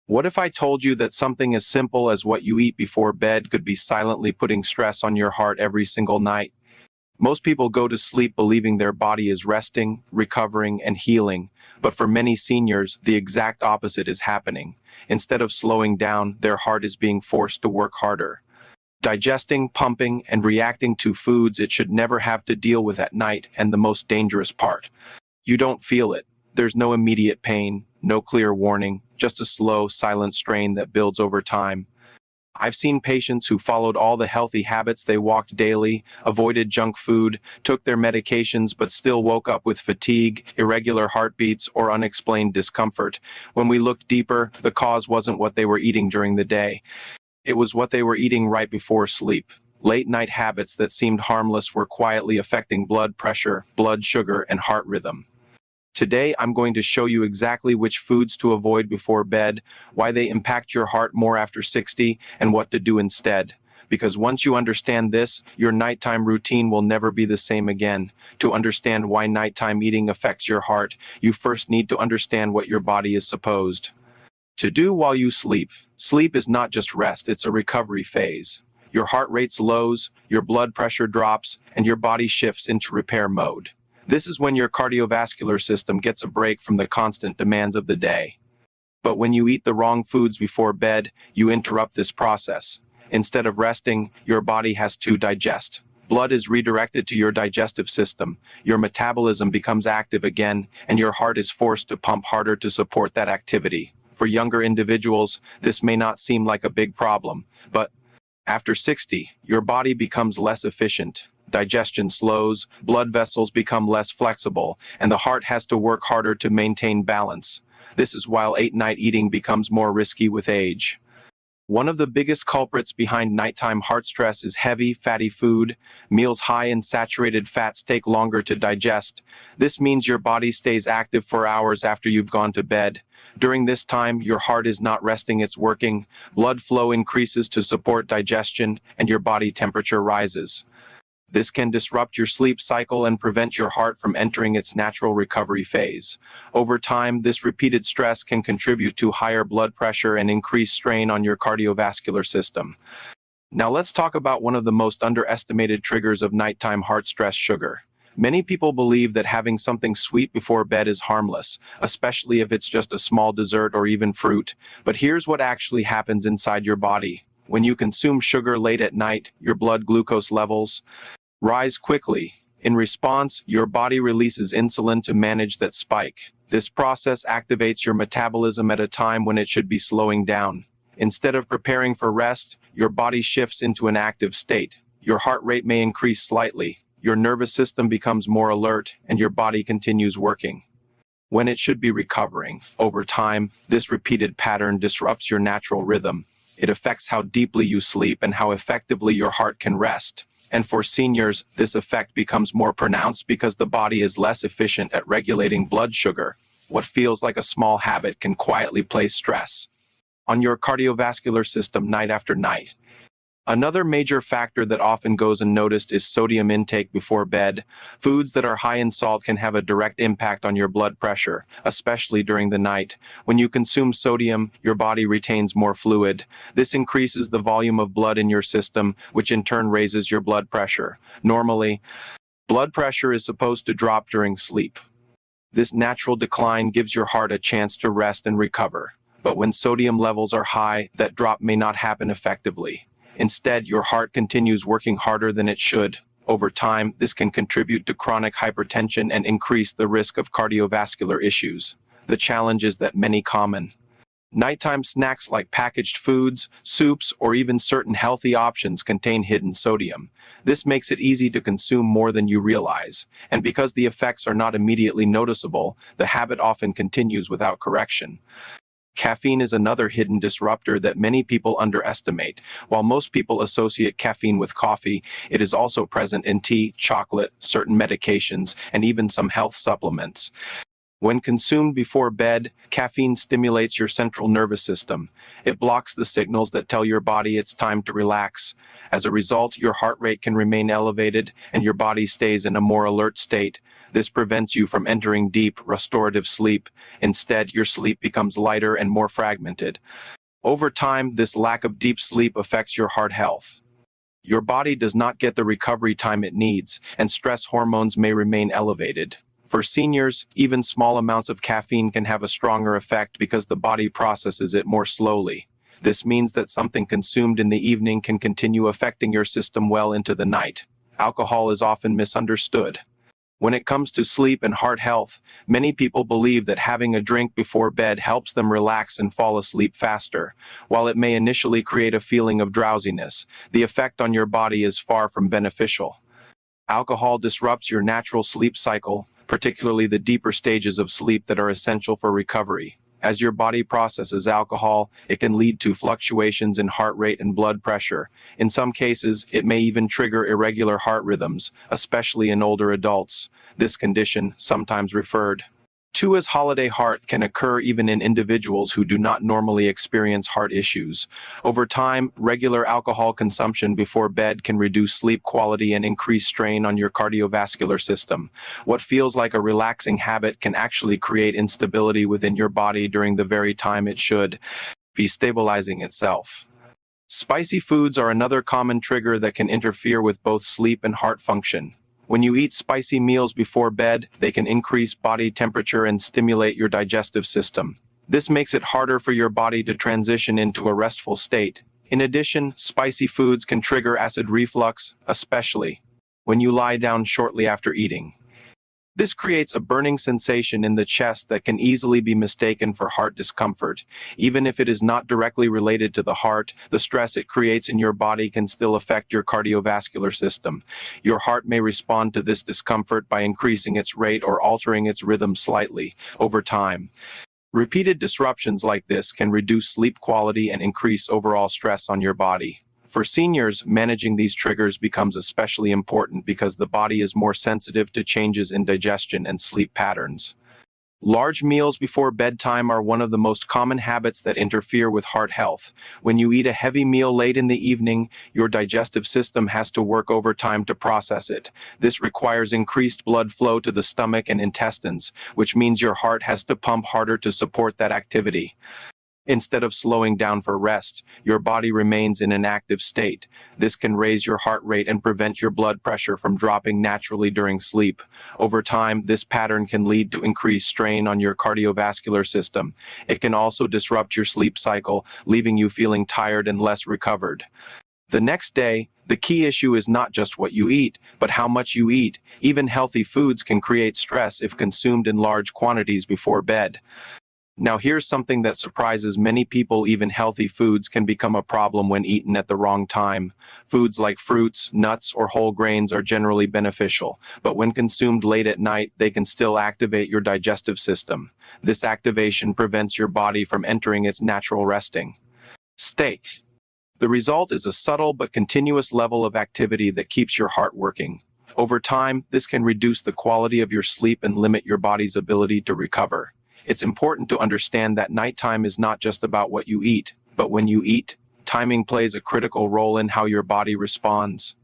What if I told you that something as simple as what you eat before bed could be silently putting stress on your heart every single night? Most people go to sleep believing their body is resting, recovering, and healing, but for many seniors, the exact opposite is happening. Instead of slowing down, their heart is being forced to work harder. Digesting, pumping, and reacting to foods it should never have to deal with at night, and the most dangerous part. You don't feel it. There's no immediate pain, no clear warning, just a slow, silent strain that builds over time. I've seen patients who followed all the healthy habits they walked daily, avoided junk food, took their medications but still woke up with fatigue, irregular heartbeats, or unexplained discomfort. When we looked deeper, the cause wasn't what they were eating during the day. It was what they were eating right before sleep. Late-night habits that seemed harmless were quietly affecting blood pressure, blood sugar, and heart rhythm. Today, I'm going to show you exactly which foods to avoid before bed, why they impact your heart more after 60, and what to do instead. Because once you understand this, your nighttime routine will never be the same again. To understand why nighttime eating affects your heart, you first need to understand what your body is supposed to do while you sleep. Sleep is not just rest, it's a recovery phase. Your heart rate slows, your blood pressure drops, and your body shifts into repair mode. This is when your cardiovascular system gets a break from the constant demands of the day. But when you eat the wrong foods before bed, you interrupt this process. Instead of resting, your body has to digest. Blood is redirected to your digestive system, your metabolism becomes active again, and your heart is forced to pump harder to support that activity. For younger individuals, this may not seem like a big problem, but after 60, your body becomes less efficient. Digestion slows, blood vessels become less flexible, and the heart has to work harder to maintain balance. This is why late-night eating becomes more risky with age. One of the biggest culprits behind nighttime heart stress is heavy, fatty food. Meals high in saturated fats take longer to digest. This means your body stays active for hours after you've gone to bed. During this time, your heart is not resting, it's working. Blood flow increases to support digestion, and your body temperature rises. This can disrupt your sleep cycle and prevent your heart from entering its natural recovery phase. Over time, this repeated stress can contribute to higher blood pressure and increased strain on your cardiovascular system. Now let's talk about one of the most underestimated triggers of nighttime heart stress: sugar. Many people believe that having something sweet before bed is harmless, especially if it's just a small dessert or even fruit. But here's what actually happens inside your body. When you consume sugar late at night, your blood glucose levels rise quickly. In response, your body releases insulin to manage that spike. This process activates your metabolism at a time when it should be slowing down. Instead of preparing for rest, your body shifts into an active state. Your heart rate may increase slightly, your nervous system becomes more alert, and your body continues working when it should be recovering. Over time, this repeated pattern disrupts your natural rhythm. It affects how deeply you sleep and how effectively your heart can rest. And for seniors, this effect becomes more pronounced because the body is less efficient at regulating blood sugar. What feels like a small habit can quietly place stress on your cardiovascular system night after night. Another major factor that often goes unnoticed is sodium intake before bed. Foods that are high in salt can have a direct impact on your blood pressure, especially during the night. When you consume sodium, your body retains more fluid. This increases the volume of blood in your system, which in turn raises your blood pressure. Normally, blood pressure is supposed to drop during sleep. This natural decline gives your heart a chance to rest and recover. But when sodium levels are high, that drop may not happen effectively. Instead, your heart continues working harder than it should. Over time, this can contribute to chronic hypertension and increase the risk of cardiovascular issues. The challenge is that many common nighttime snacks like packaged foods, soups, or even certain healthy options contain hidden sodium. This makes it easy to consume more than you realize, and because the effects are not immediately noticeable, the habit often continues without correction. Caffeine is another hidden disruptor that many people underestimate. While most people associate caffeine with coffee, it is also present in tea, chocolate, certain medications, and even some health supplements. When consumed before bed, caffeine stimulates your central nervous system. It blocks the signals that tell your body it's time to relax. As a result, your heart rate can remain elevated and your body stays in a more alert state. This prevents you from entering deep, restorative sleep. Instead, your sleep becomes lighter and more fragmented. Over time, this lack of deep sleep affects your heart health. Your body does not get the recovery time it needs, and stress hormones may remain elevated. For seniors, even small amounts of caffeine can have a stronger effect because the body processes it more slowly. This means that something consumed in the evening can continue affecting your system well into the night. Alcohol is often misunderstood. When it comes to sleep and heart health, many people believe that having a drink before bed helps them relax and fall asleep faster. While it may initially create a feeling of drowsiness, the effect on your body is far from beneficial. Alcohol disrupts your natural sleep cycle, particularly the deeper stages of sleep that are essential for recovery. As your body processes alcohol, it can lead to fluctuations in heart rate and blood pressure. In some cases, it may even trigger irregular heart rhythms, especially in older adults. This condition, sometimes referred to as holiday heart, can occur even in individuals who do not normally experience heart issues. Over time, regular alcohol consumption before bed can reduce sleep quality and increase strain on your cardiovascular system. What feels like a relaxing habit can actually create instability within your body during the very time it should be stabilizing itself. Spicy foods are another common trigger that can interfere with both sleep and heart function. When you eat spicy meals before bed, they can increase body temperature and stimulate your digestive system. This makes it harder for your body to transition into a restful state. In addition, spicy foods can trigger acid reflux, especially when you lie down shortly after eating. This creates a burning sensation in the chest that can easily be mistaken for heart discomfort. Even if it is not directly related to the heart, the stress it creates in your body can still affect your cardiovascular system. Your heart may respond to this discomfort by increasing its rate or altering its rhythm slightly over time. Repeated disruptions like this can reduce sleep quality and increase overall stress on your body. For seniors, managing these triggers becomes especially important because the body is more sensitive to changes in digestion and sleep patterns. Large meals before bedtime are one of the most common habits that interfere with heart health. When you eat a heavy meal late in the evening, your digestive system has to work overtime to process it. This requires increased blood flow to the stomach and intestines, which means your heart has to pump harder to support that activity. Instead of slowing down for rest, your body remains in an active state. This can raise your heart rate and prevent your blood pressure from dropping naturally during sleep. Over time, this pattern can lead to increased strain on your cardiovascular system. It can also disrupt your sleep cycle, leaving you feeling tired and less recovered. The next day, the key issue is not just what you eat, but how much you eat. Even healthy foods can create stress if consumed in large quantities before bed. Now here's something that surprises many people: even healthy foods can become a problem when eaten at the wrong time. Foods like fruits, nuts, or whole grains are generally beneficial, but when consumed late at night, they can still activate your digestive system. This activation prevents your body from entering its natural resting state. The result is a subtle but continuous level of activity that keeps your heart working. Over time, this can reduce the quality of your sleep and limit your body's ability to recover. It's important to understand that nighttime is not just about what you eat, but when you eat, timing plays a critical role in how your body responds.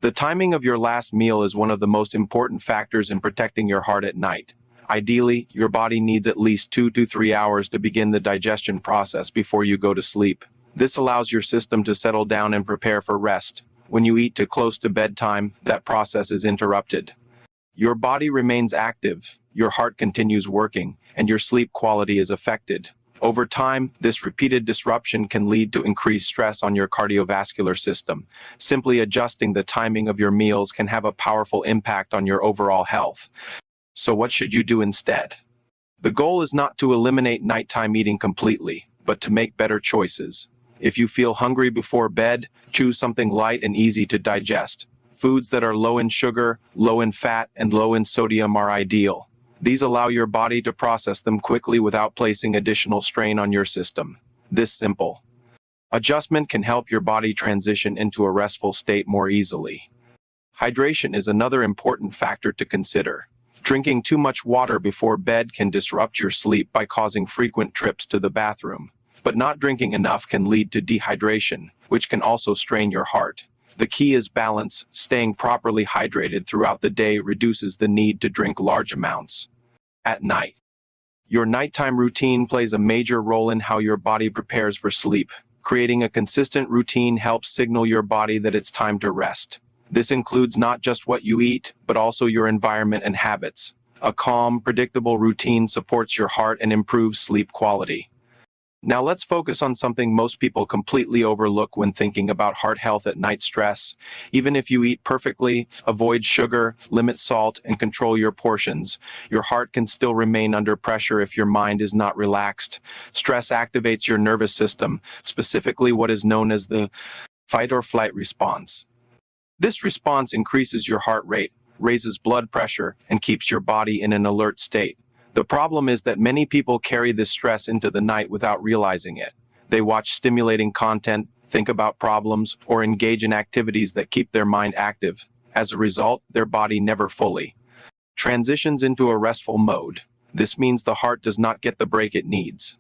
The timing of your last meal is one of the most important factors in protecting your heart at night. Ideally, your body needs at least 2 to 3 hours to begin the digestion process before you go to sleep. This allows your system to settle down and prepare for rest. When you eat too close to bedtime, that process is interrupted. Your body remains active, your heart continues working, and your sleep quality is affected. Over time, this repeated disruption can lead to increased stress on your cardiovascular system. Simply adjusting the timing of your meals can have a powerful impact on your overall health. So what should you do instead? The goal is not to eliminate nighttime eating completely, but to make better choices. If you feel hungry before bed, choose something light and easy to digest. Foods that are low in sugar, low in fat, and low in sodium are ideal. These allow your body to process them quickly without placing additional strain on your system. This simple adjustment can help your body transition into a restful state more easily. Hydration is another important factor to consider. Drinking too much water before bed can disrupt your sleep by causing frequent trips to the bathroom. But not drinking enough can lead to dehydration, which can also strain your heart. The key is balance. Staying properly hydrated throughout the day reduces the need to drink large amounts. At night, your nighttime routine plays a major role in how your body prepares for sleep. Creating a consistent routine helps signal your body that it's time to rest. This includes not just what you eat, but also your environment and habits. A calm, predictable routine supports your heart and improves sleep quality. Now let's focus on something most people completely overlook when thinking about heart health at night: stress. Even if you eat perfectly, avoid sugar, limit salt, and control your portions, your heart can still remain under pressure if your mind is not relaxed. Stress activates your nervous system, specifically what is known as the fight or flight response. This response increases your heart rate, raises blood pressure, and keeps your body in an alert state. The problem is that many people carry this stress into the night without realizing it. They watch stimulating content, think about problems, or engage in activities that keep their mind active. As a result, their body never fully transitions into a restful mode. This means the heart does not get the break it needs.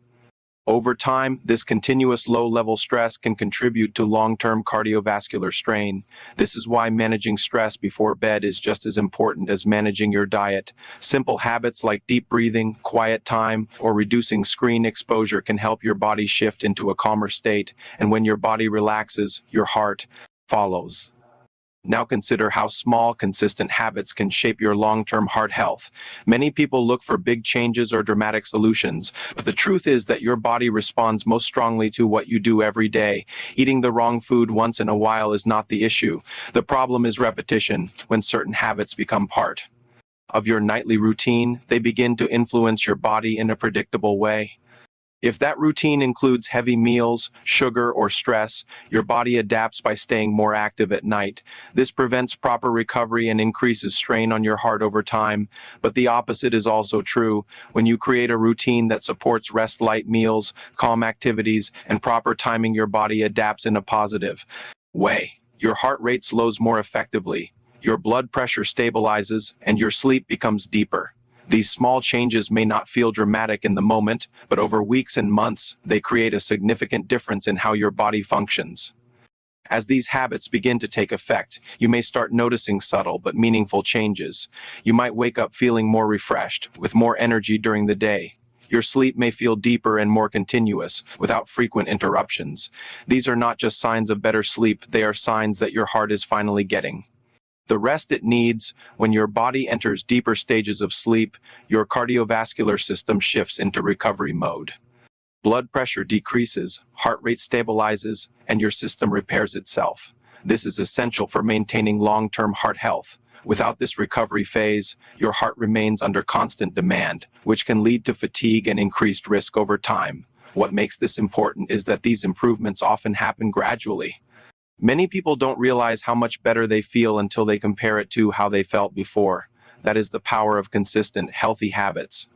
Over time, this continuous low-level stress can contribute to long-term cardiovascular strain. This is why managing stress before bed is just as important as managing your diet. Simple habits like deep breathing, quiet time, or reducing screen exposure can help your body shift into a calmer state, and when your body relaxes, your heart follows. Now consider how small, consistent habits can shape your long-term heart health. Many people look for big changes or dramatic solutions, but the truth is that your body responds most strongly to what you do every day. Eating the wrong food once in a while is not the issue. The problem is repetition. When certain habits become part of your nightly routine, they begin to influence your body in a predictable way. If that routine includes heavy meals, sugar, or stress, your body adapts by staying more active at night. This prevents proper recovery and increases strain on your heart over time. But the opposite is also true. When you create a routine that supports rest, light meals, calm activities, and proper timing, your body adapts in a positive way. Your heart rate slows more effectively, your blood pressure stabilizes, and your sleep becomes deeper. These small changes may not feel dramatic in the moment, but over weeks and months, they create a significant difference in how your body functions. As these habits begin to take effect, you may start noticing subtle but meaningful changes. You might wake up feeling more refreshed, with more energy during the day. Your sleep may feel deeper and more continuous, without frequent interruptions. These are not just signs of better sleep, they are signs that your heart is finally getting the rest it needs. When your body enters deeper stages of sleep, your cardiovascular system shifts into recovery mode. Blood pressure decreases, heart rate stabilizes, and your system repairs itself. This is essential for maintaining long-term heart health. Without this recovery phase, your heart remains under constant demand, which can lead to fatigue and increased risk over time. What makes this important is that these improvements often happen gradually. Many people don't realize how much better they feel until they compare it to how they felt before. That is the power of consistent, healthy habits.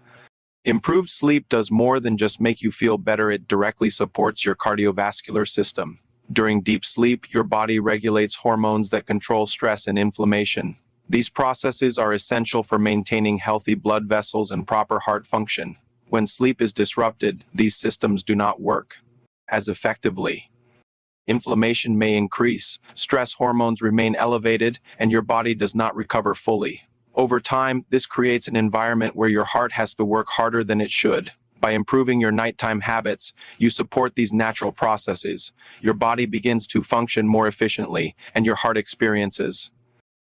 Improved sleep does more than just make you feel better, it directly supports your cardiovascular system. During deep sleep, your body regulates hormones that control stress and inflammation. These processes are essential for maintaining healthy blood vessels and proper heart function. When sleep is disrupted, these systems do not work as effectively. Inflammation may increase, stress hormones remain elevated, and your body does not recover fully. Over time, this creates an environment where your heart has to work harder than it should. By improving your nighttime habits, you support these natural processes. Your body begins to function more efficiently, and your heart experiences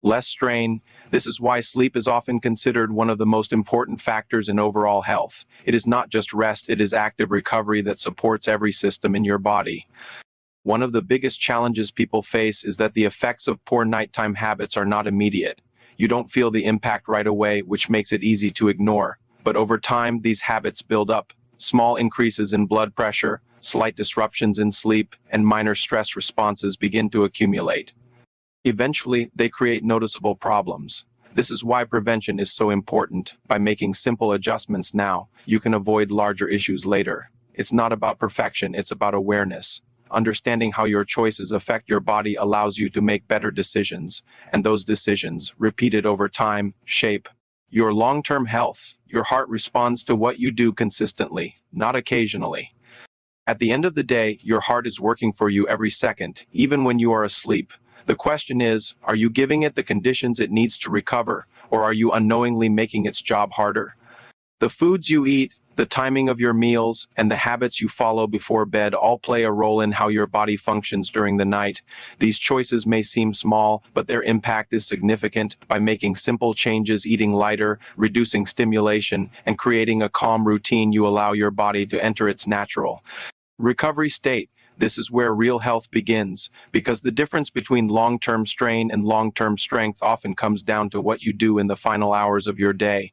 less strain. This is why sleep is often considered one of the most important factors in overall health. It is not just rest, it is active recovery that supports every system in your body. One of the biggest challenges people face is that the effects of poor nighttime habits are not immediate. You don't feel the impact right away, which makes it easy to ignore. But over time, these habits build up. Small increases in blood pressure, slight disruptions in sleep, and minor stress responses begin to accumulate. Eventually, they create noticeable problems. This is why prevention is so important. By making simple adjustments now, you can avoid larger issues later. It's not about perfection, it's about awareness. Understanding how your choices affect your body allows you to make better decisions, and those decisions, repeated over time, shape your long-term health. Your heart responds to what you do consistently, not occasionally. At the end of the day, your heart is working for you every second, even when you are asleep. The question is, are you giving it the conditions it needs to recover, or are you unknowingly making its job harder? The foods you eat, the timing of your meals, and the habits you follow before bed all play a role in how your body functions during the night. These choices may seem small, but their impact is significant. By making simple changes, eating lighter, reducing stimulation, and creating a calm routine, you allow your body to enter its natural recovery state. This is where real health begins, because the difference between long-term strain and long-term strength often comes down to what you do in the final hours of your day.